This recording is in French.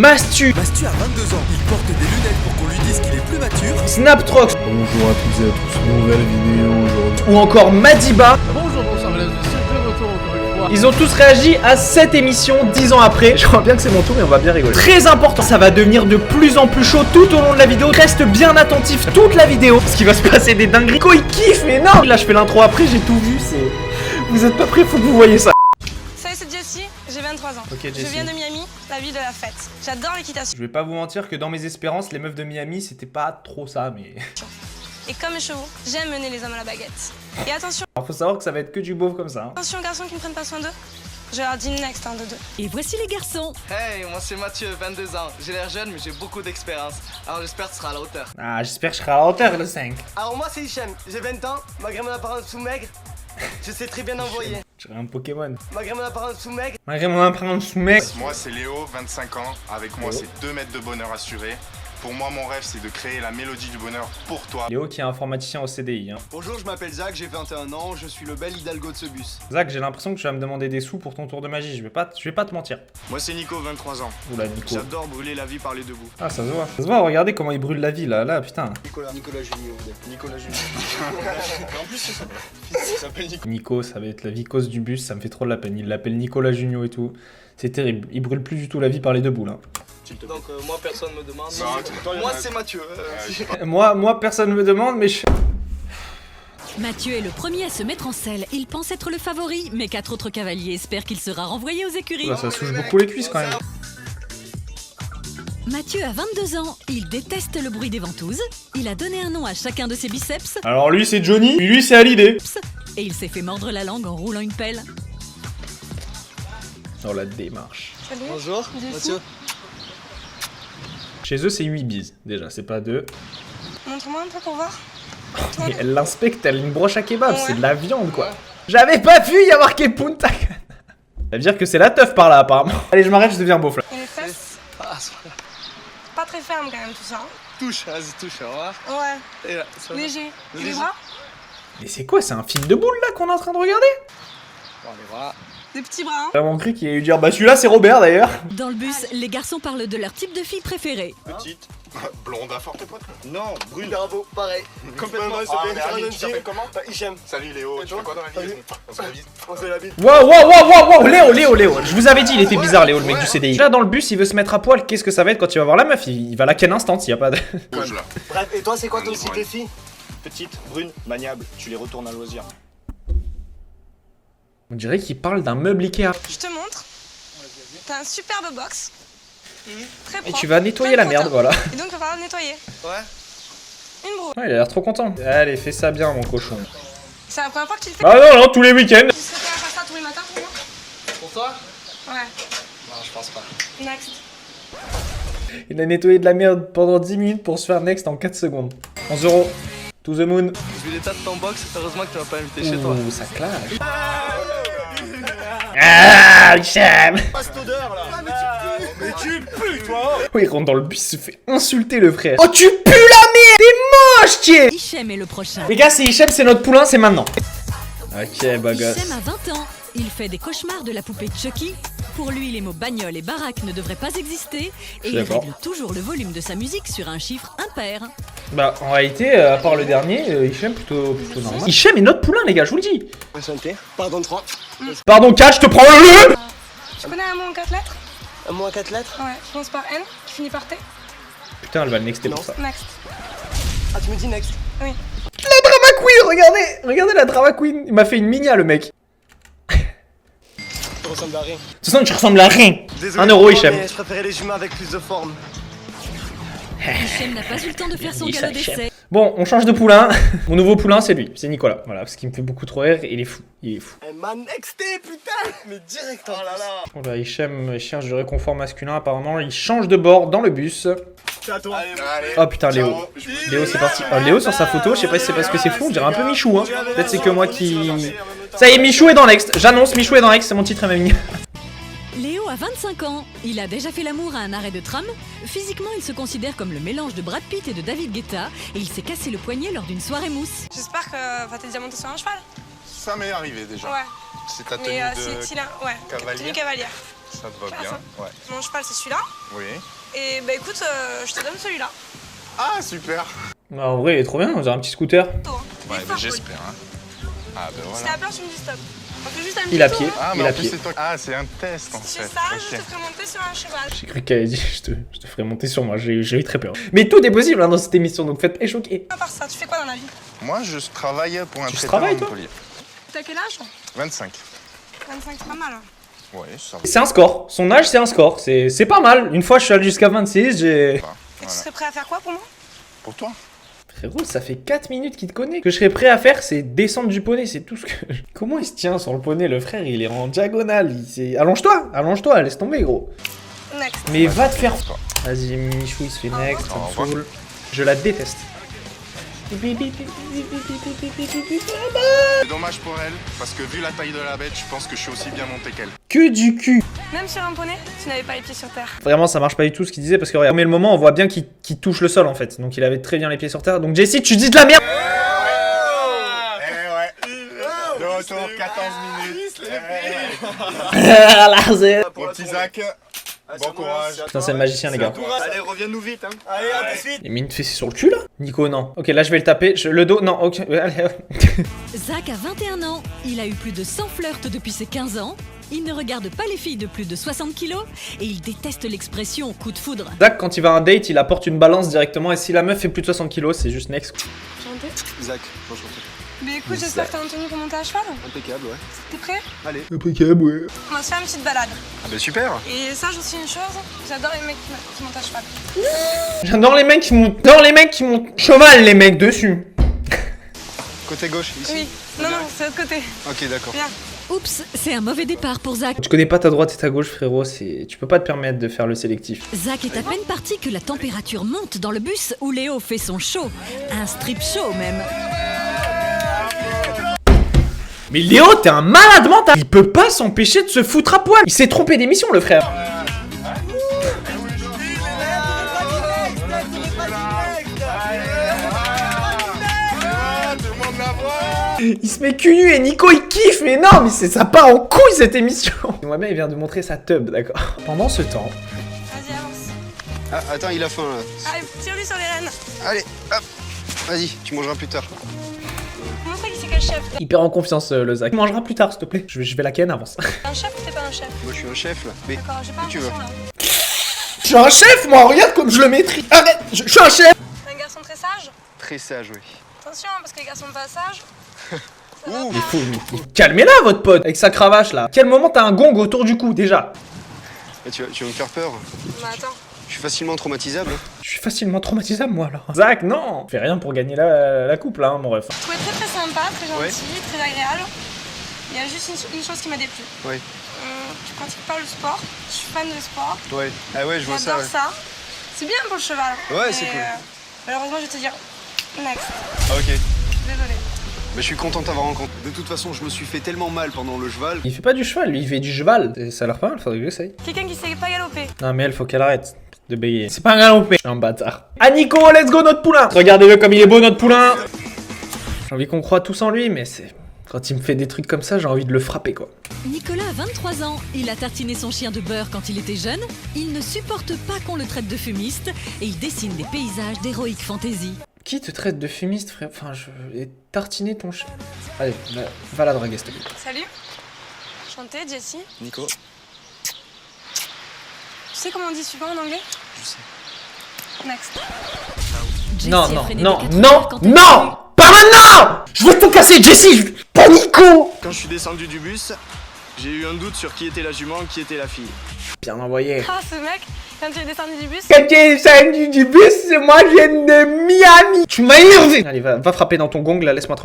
Mastu Mastu a 22 ans, il porte des lunettes pour qu'on lui dise qu'il est plus mature. Snaptrox. Bonjour à toutes et à tous, nouvelle vidéo aujourd'hui. Ou encore Madiba. Bonjour, bonsoir mesdames et messieurs, de retour encore une fois. Ils ont tous réagi à cette émission 10 ans après. Je crois bien que c'est mon tour et on va bien rigoler. Très important, ça va devenir de plus en plus chaud tout au long de la vidéo. Reste bien attentif toute la vidéo parce qu'il va se passer des dingueries. Ko il kiffe, mais non. Là je fais l'intro après, j'ai tout vu, c'est... Vous êtes pas prêts, faut que vous voyez ça. Salut, c'est Jessie, j'ai 23 ans. Ok, Jessie. Je viens de Miami, la ville de la fête. J'adore l'équitation. Je vais pas vous mentir que dans mes espérances, les meufs de Miami, c'était pas trop ça, mais... Et comme mes chevaux, j'aime mener les hommes à la baguette. Et attention, Alors faut savoir que ça va être que du beauf comme ça. Hein. attention aux garçons qui ne prennent pas soin d'eux. Je leur dis next, un de deux. Et voici les garçons. Hey, moi c'est Mathieu, 22 ans. J'ai l'air jeune mais j'ai beaucoup d'expérience. Alors j'espère que tu seras à la hauteur. Ah, j'espère que je serai à la hauteur le 5. Alors moi c'est Hichem, j'ai 20 ans. Malgré mon apparence sous-maigre, je sais très bien envoyer. Je serai un Pokémon. Malgré mon apparence sous-maigre, Malgré mon empreinte sous mec. Moi c'est Léo, 25 ans, avec moi c'est 2 mètres de bonheur assuré. Pour moi mon rêve c'est de créer la mélodie du bonheur pour toi. Léo qui est informaticien au CDI. Hein. Bonjour, je m'appelle Zach, j'ai 21 ans, je suis le bel Hidalgo de ce bus. Zach, j'ai l'impression que tu vas me demander des sous pour ton tour de magie. Je vais pas te mentir. Moi c'est Nico, 23 ans. Oula, Nico. J'adore brûler la vie par les deux bouts. Ah, ça se voit. Ça se voit, regardez comment il brûle la vie là, putain. Nicolas Junior. Nicolas Junior. En plus, il s'appelle Nico. Nico, ça va être la vicose du bus, ça me fait trop de la peine. Il l'appelle Nicolas Junior et tout. C'est terrible. Il brûle plus du tout la vie par les deux boules. Hein. donc moi personne me demande. Non, Moi c'est Mathieu. Moi, personne me demande, mais je... Mathieu est le premier à se mettre en selle. Il pense être le favori, mais 4 autres cavaliers espèrent qu'il sera renvoyé aux écuries. Oula, ça souche beaucoup les cuisses quand même. Mathieu a 22 ans. Il déteste le bruit des ventouses. Il a donné un nom à chacun de ses biceps. Alors lui c'est Johnny, puis lui c'est Hallyday. Et il s'est fait mordre la langue en roulant une pelle. Oh la démarche. Salut. Bonjour, Mathieu. Chez eux c'est 8 bises, déjà, c'est pas 2. Montre-moi un peu pour voir. Et elle l'inspecte, elle une broche à kebab, Ouais. c'est de la viande quoi. J'avais pas vu y avoir Punta Cana. Ça veut dire que c'est la teuf par là apparemment. Allez, je m'arrête, je deviens beauf là. Et les fesses, Ah, pas très ferme quand même tout ça. Hein. touche, vas-y touche, au revoir. Ouais, Et là, ça va. léger. Et les Léger. bras, Mais c'est quoi, c'est un film de boule là qu'on est en train de regarder? Bon, les bras. des petits bras. Hein. J'ai vraiment cru qu'il allait lui dire bah celui-là c'est Robert d'ailleurs. Dans le bus, les garçons parlent de leur type de fille préférée. Petite. Blonde à forte poitrine. Non, brune. Bravo, pareil. Complètement. Ah, mais Ali, tu t'appelles comment? Hichem. Salut Léo, Et tu toi fais quoi dans la vie? On se révise. On se la bite. Wow, Léo. Je vous avais dit, il était bizarre Léo, le mec du CDI. Là dans le bus, il veut se mettre à poil, qu'est-ce que ça va être quand il va voir la meuf? Il va la ken instant, il y a pas de... Bouge là. Bref, et toi c'est quoi ton Ouais. style de fille? Petite, brune, maniable, tu les retournes à loisir. On dirait qu'il parle d'un meuble Ikea. Je te montre. T'as un superbe box. Très Et propre. tu vas nettoyer plein la de merde, protéines. voilà. Et donc il va falloir nettoyer. Ouais. Une broue. Ouais, il a l'air trop content. Allez, fais ça bien mon cochon. C'est la première fois que tu le fais. Ah non, tous les week-ends. Tu serais prêt à faire ça tous les matins pour moi? Pour toi? Ouais. Non, je pense pas. Next. Il a nettoyé de la merde pendant 10 minutes pour se faire next en 4 secondes. 11 €. To the moon. Vu l'état de ton box, heureusement que tu m'as pas invité chez toi. Ouh, ça clash. Ah, Hicham. Pas cette odeur là. Mais tu pues toi. Oh, il rentre dans le bus, il se fait insulter le frère. Oh, tu pues la merde. T'es moche, tiens. Hichem est le prochain. Les gars, c'est Hicham, c'est notre poulain, c'est maintenant. Ok, bah gosse. Hichem a 20 ans. Il fait des cauchemars de la poupée Chucky. Pour lui, les mots bagnole et baraque ne devraient pas exister. Et il D'accord. règle toujours le volume de sa musique sur un chiffre impair. Bah, en réalité, à part le dernier, Hicham plutôt normal. Hicham est notre poulain, les gars, je vous le dis. Enchanté. Pardon 3. Pardon, 4, je te prends le. Tu connais un mot en 4 lettres? Un mot à 4 lettres. Ouais, je commence par N, qui finit par T. Putain, elle va le nexter pour ça. Next. Ah tu me dis next. Oui. La drama queen, regardez la drama queen. Il m'a fait une minia, le mec. Tu ressembles à rien. De toute façon, tu ressembles à rien. Désolé 1 euro, pour moi, Hichem. mais je préférais les humains avec plus de forme. Hichem n'a pas eu le temps de faire son Hichem. galop d'essai. Bon, on change de poulain. Mon nouveau poulain, c'est lui, c'est Nicolas. Voilà, parce qu'il me fait beaucoup trop rire. Il est fou, il est fou. Elle m'a nexté putain. Mais direct. Oh là là. Oh là, Hicham cherche du réconfort masculin. Apparemment, il change de bord dans le bus. C'est à toi. Allez. Oh putain, Léo. Léo, c'est parti. Oh, Léo sur sa photo, je sais pas si c'est parce que c'est fou, on dirait un peu Michou. Hein. Peut-être c'est que moi qui. Ça y est, Michou est dans l'ex. J'annonce, Michou est dans l'ex, c'est mon titre MMI. Léo a 25 ans. Il a déjà fait l'amour à un arrêt de tram. Physiquement, il se considère comme le mélange de Brad Pitt et de David Guetta. Et il s'est cassé le poignet lors d'une soirée mousse. J'espère que tes diamants sur un cheval. Ça m'est arrivé déjà. Ouais. C'est ta tenue Mais de si là, ouais. cavalier. Tenue cavalière. Ça te va Ah, bien. ça. Ouais. Mon cheval, c'est celui-là. Oui. Et bah écoute, je te donne celui-là. Ah, super. Bah, en vrai, il est trop bien, on dirait un petit scooter. Ouais, bah, j'espère. Hein. Ah, bah Si voilà. t'as peur, tu me dis stop. On fait juste un petit Il a tour, pied. hein. Ah, Il mais a en plus, pied. c'est toi. Ah, c'est un test en Si fait. tu fais ça, je Ok. te ferai monter sur un cheval. J'ai cru qu'elle avait dit je te ferai monter sur moi, j'ai eu très peur. Mais tout est possible hein, dans cette émission, donc faites pas choquer. À part ça, tu fais quoi dans la vie? Moi, je travaille pour un Tu traiteur travailles, à toi Montpellier. T'as quel âge? 25. 25, c'est pas mal. Hein. Ouais, ça va. C'est un score, son âge c'est un score, c'est pas mal. Une fois je suis allé jusqu'à 26, j'ai... Et tu serais prêt à faire quoi pour moi? Pour toi? Frérot, ça fait 4 minutes qu'il te connaît. Ce que je serais prêt à faire, c'est descendre du poney, c'est tout ce que... Comment il se tient sur le poney, le frère? Il est en diagonale, allonge-toi, laisse tomber gros. Next. Mais va te faire... Vas-y, Michou, il se fait next, Au ça me revoir. saoule. Je la déteste. C'est dommage pour elle, parce que vu la taille de la bête, je pense que je suis aussi bien monté qu'elle. Que du cul. Même sur un poney, tu n'avais pas les pieds sur terre. Vraiment, ça marche pas du tout ce qu'il disait parce que regarde, mais le moment, on voit bien qu'il touche le sol en fait. Donc il avait très bien les pieds sur terre. Donc Jessie, tu dis de la merde. Eh ouais. De retour, 14 minutes. Mon petit Zach, bon courage. Putain, c'est le magicien, les gars. Allez, reviens-nous vite, hein. Allez, à tout de suite. Il met une fessée sur le cul là? Nico, non. Ok, là je vais le taper. Le dos, non. Ok, allez. Zach a 21 ans, il a eu plus de 100 flirts depuis ses 15 ans, il ne regarde pas les filles de plus de 60 kilos et il déteste l'expression coup de foudre. Zach, quand il va à un date, il apporte une balance directement. Et si la meuf fait plus de 60 kilos, c'est juste next. Chanter? Zach, enchanté. Mais écoute, j'espère que t'as entendu pour monter à cheval. Impeccable, ouais. T'es prêt? Impeccable, ouais. On va se faire une petite balade. Ah bah super. Et sache aussi une chose, j'adore les mecs qui montent à cheval. J'adore les mecs qui montent. J'adore les mecs qui montent cheval, les mecs dessus. Côté gauche, ici. Oui. Non, non, c'est de l'autre côté. Ok, d'accord. Viens. Oups, c'est un mauvais départ pour Zach. Tu connais pas ta droite et ta gauche, frérot. Tu peux pas te permettre de faire le sélectif. Zach est à peine parti que la température monte dans le bus où Léo fait son show. Un strip show même. Mais Léo, t'es un malade mental. Il peut pas s'empêcher de se foutre à poil. Il s'est trompé d'émission, le frère. Il se met cul nu et Nico il kiffe, mais non, mais ça part en couille cette émission. Moi bien il vient de montrer sa tub, d'accord. Pendant ce temps, Vas-y, avance. Ah, attends, il a faim là. Allez, tire-lui sur les rênes. Allez, hop. Vas-y, tu mangeras plus tard. Montre qui c'est quel chef. il perd en confiance le Zach. Tu mangeras plus tard, s'il te plaît. Je vais la ken avance. T'es un chef ou t'es pas un chef? Moi, je suis un chef là. Mais D'accord, j'ai pas où tu veux. l'impression là. Je suis un chef, moi, regarde comme je le maîtrise. Arrête, je suis un chef. T'es un garçon très sage? Très sage, oui. Attention, parce que les garçons pas sages. Ça va Ouh. Il faut, calmez-la, votre pote, avec sa cravache là. Quel moment t'as un gong autour du cou déjà? Ah, tu vas me faire peur. Bah attends. Je suis facilement traumatisable. Je suis facilement traumatisable, moi alors. Zach, non. Fais rien pour gagner la coupe là, hein, mon ref. Je trouvais très très sympa, très gentil, très agréable. Il y a juste une chose qui m'a déplu. Ouais. Tu pratiques pas le sport. Je suis fan de sport. Ouais. Ah ouais, je vois ça. J'adore Ouais. ça. C'est bien pour le cheval. Ouais, mais, c'est cool. Malheureusement, je vais te dire next. Ah, ok. Désolée. Mais je suis content de t'avoir rencontré. De toute façon, je me suis fait tellement mal pendant le cheval. Il fait pas du cheval, lui, il fait du cheval. Et ça a l'air pas mal, faudrait que j'essaye. Quelqu'un qui sait pas galoper. Non, mais elle, faut qu'elle arrête de bégayer. C'est pas un galopé. Je suis un bâtard. Ah, Nico, let's go, notre poulain. Regardez-le comme il est beau, notre poulain. J'ai envie qu'on croit tous en lui, mais c'est. Quand il me fait des trucs comme ça, j'ai envie de le frapper, quoi. Nicolas a 23 ans, il a tartiné son chien de beurre quand il était jeune, il ne supporte pas qu'on le traite de fumiste et il dessine des paysages d'heroic fantasy. Qui te traite de fumiste, frère? Enfin, je vais tartiner ton chien. Allez, va la draguer, s'il te plaît. Salut. Enchantée, Jessie. Nico. Tu sais comment on dit suivant en anglais? Je sais. Next. Jessie Non, a non, freiné non, de 4 non, heures quand elle non! a vu- Pas maintenant! Je vais tout casser, Jessie! Pas Nico! Quand je suis descendu du bus, j'ai eu un doute sur qui était la jument, qui était la fille. Bien envoyé. Ah, ce mec, quand tu es descendu du bus. Quand tu es descendu du bus, moi je viens de Miami. Tu m'as énervé. Allez, va frapper dans ton gong là, laisse-moi tranquille.